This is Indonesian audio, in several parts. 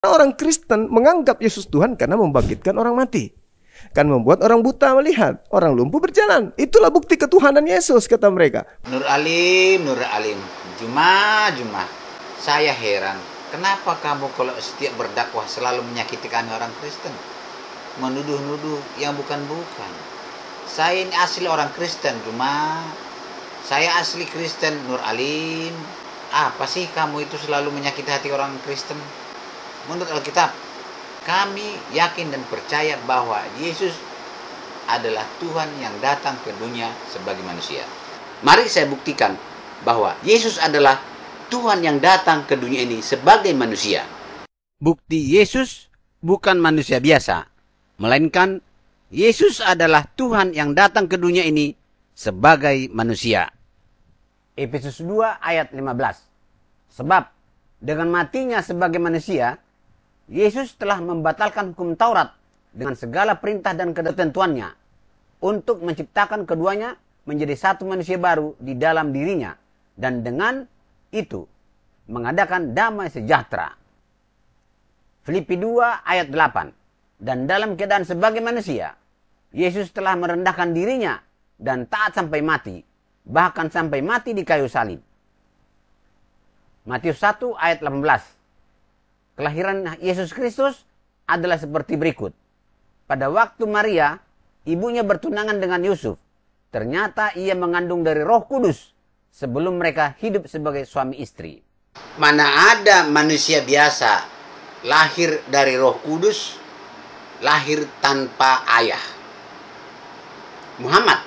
Orang Kristen menganggap Yesus Tuhan karena membangkitkan orang mati, kan membuat orang buta melihat, orang lumpuh berjalan. Itulah bukti ketuhanan Yesus, kata mereka. Nur Alim, Juma. Saya heran, kenapa kamu kalau setiap berdakwah selalu menyakitkan orang Kristen? Menuduh-nuduh yang bukan-bukan. Saya ini asli orang Kristen, Juma. Saya asli Kristen, Nur Alim. Apa sih kamu itu selalu menyakiti hati orang Kristen? Menurut Alkitab, kami yakin dan percaya bahwa Yesus adalah Tuhan yang datang ke dunia sebagai manusia. Mari saya buktikan bahwa Yesus adalah Tuhan yang datang ke dunia ini sebagai manusia. Bukti Yesus bukan manusia biasa, melainkan Yesus adalah Tuhan yang datang ke dunia ini sebagai manusia. Efesus 2 ayat 15. Sebab dengan matinya sebagai manusia, Yesus telah membatalkan hukum Taurat dengan segala perintah dan ketentuannya untuk menciptakan keduanya menjadi satu manusia baru di dalam dirinya, dan dengan itu mengadakan damai sejahtera. Filipi 2 ayat 8. Dan dalam keadaan sebagai manusia, Yesus telah merendahkan dirinya dan taat sampai mati, bahkan sampai mati di kayu salib. Matius 1 ayat 18. Kelahiran Yesus Kristus adalah seperti berikut. Pada waktu Maria, ibunya bertunangan dengan Yusuf, ternyata ia mengandung dari Roh Kudus sebelum mereka hidup sebagai suami istri. Mana ada manusia biasa lahir dari Roh Kudus, lahir tanpa ayah. Muhammad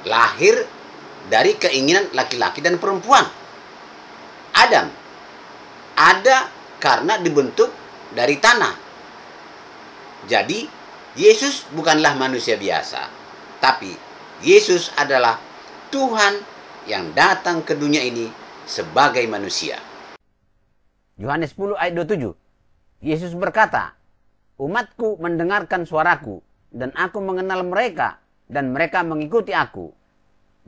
lahir dari keinginan laki-laki dan perempuan. Adam ada karena dibentuk dari tanah. Jadi, Yesus bukanlah manusia biasa, tapi Yesus adalah Tuhan yang datang ke dunia ini sebagai manusia. Yohanes 10 ayat 27. Yesus berkata, "Umatku mendengarkan suaraku, dan aku mengenal mereka, dan mereka mengikuti aku.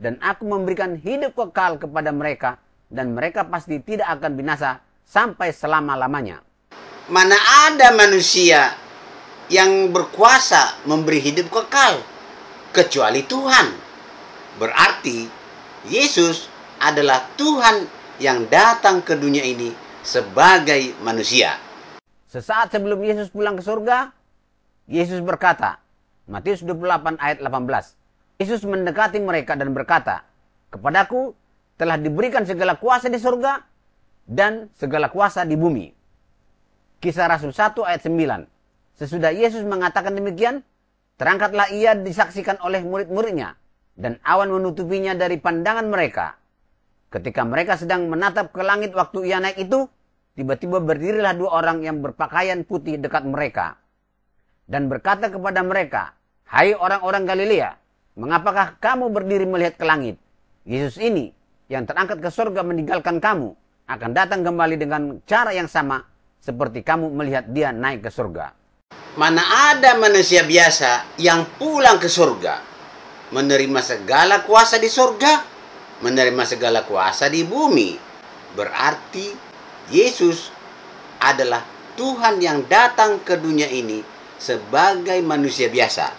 Dan aku memberikan hidup kekal kepada mereka, dan mereka pasti tidak akan binasa sampai selama-lamanya." Mana ada manusia yang berkuasa memberi hidup kekal kecuali Tuhan. Berarti Yesus adalah Tuhan yang datang ke dunia ini sebagai manusia. Sesaat sebelum Yesus pulang ke surga, Yesus berkata, Matius 28 ayat 18. Yesus mendekati mereka dan berkata, "Kepadaku telah diberikan segala kuasa di surga dan segala kuasa di bumi." Kisah Rasul 1 ayat 9. Sesudah Yesus mengatakan demikian, terangkatlah ia disaksikan oleh murid-muridnya, dan awan menutupinya dari pandangan mereka. Ketika mereka sedang menatap ke langit waktu ia naik itu, tiba-tiba berdirilah dua orang yang berpakaian putih dekat mereka, dan berkata kepada mereka, "Hai orang-orang Galilea, mengapakah kamu berdiri melihat ke langit? Yesus ini yang terangkat ke surga meninggalkan kamu, akan datang kembali dengan cara yang sama seperti kamu melihat dia naik ke surga." Mana ada manusia biasa yang pulang ke surga, menerima segala kuasa di surga, menerima segala kuasa di bumi. Berarti Yesus adalah Tuhan yang datang ke dunia ini sebagai manusia biasa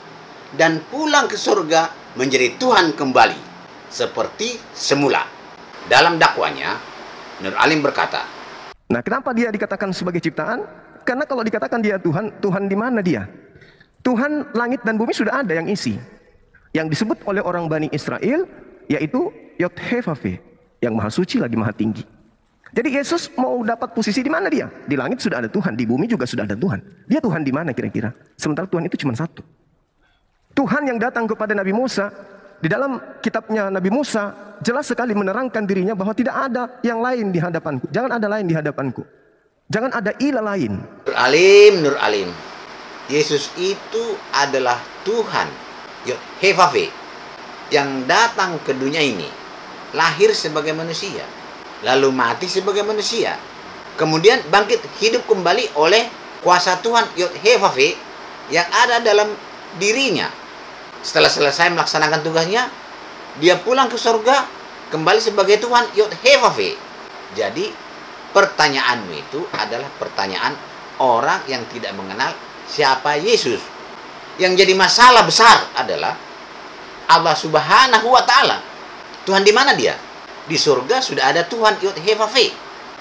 dan pulang ke surga menjadi Tuhan kembali seperti semula. Dalam dakwanya, Nur Alim berkata, Nah, kenapa dia dikatakan sebagai ciptaan? Karena kalau dikatakan dia Tuhan, Tuhan di mana dia? Tuhan langit dan bumi sudah ada yang isi. Yang disebut oleh orang Bani Israel, yaitu Yod-He-Vav-He, yang maha suci lagi maha tinggi. Jadi Yesus mau dapat posisi di mana dia? Di langit sudah ada Tuhan, di bumi juga sudah ada Tuhan. Dia Tuhan di mana kira-kira? Sementara Tuhan itu cuma satu. Tuhan yang datang kepada Nabi Musa, di dalam kitabnya Nabi Musa, jelas sekali menerangkan dirinya bahwa tidak ada yang lain di hadapanku. Jangan ada lain di hadapanku. Jangan ada ilah lain. Nur Alim. Yesus itu adalah Tuhan, Yod-He-Vav-He, yang datang ke dunia ini. Lahir sebagai manusia, lalu mati sebagai manusia. Kemudian bangkit hidup kembali oleh kuasa Tuhan, Yod-He-Vav-He, yang ada dalam dirinya. Setelah selesai melaksanakan tugasnya, dia pulang ke surga, kembali sebagai Tuhan, Yod-He-Vav-He. Jadi, pertanyaanmu itu adalah pertanyaan orang yang tidak mengenal siapa Yesus. Yang jadi masalah besar adalah Allah Subhanahu wa Ta'ala. Tuhan di mana dia? Di surga sudah ada Tuhan Yud He Vav He.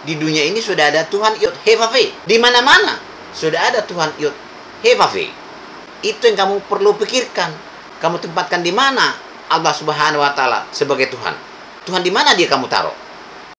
Di dunia ini sudah ada Tuhan Yud He Vav He. Di mana-mana sudah ada Tuhan Yud He Vav He. Itu yang kamu perlu pikirkan. Kamu tempatkan di mana Allah Subhanahu wa Ta'ala sebagai Tuhan. Tuhan di mana dia kamu taruh?